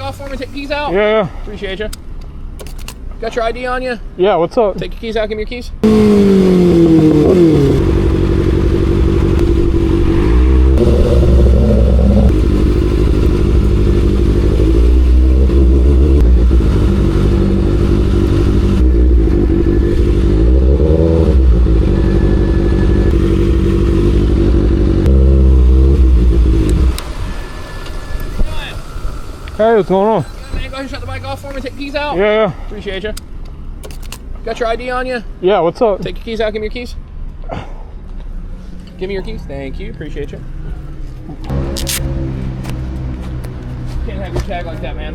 Off for me, take keys out. Yeah. Appreciate you. Got your ID on you? Yeah, what's up? Take your keys out, give me your keys. Hey, what's going on? Yeah, man, go ahead and shut the bike off for me, take your keys out. Yeah. Appreciate you. Got your ID on you? Yeah, what's up? Take your keys out, give me your keys. Give me your keys. Thank you, appreciate you. Can't have your tag like that, man.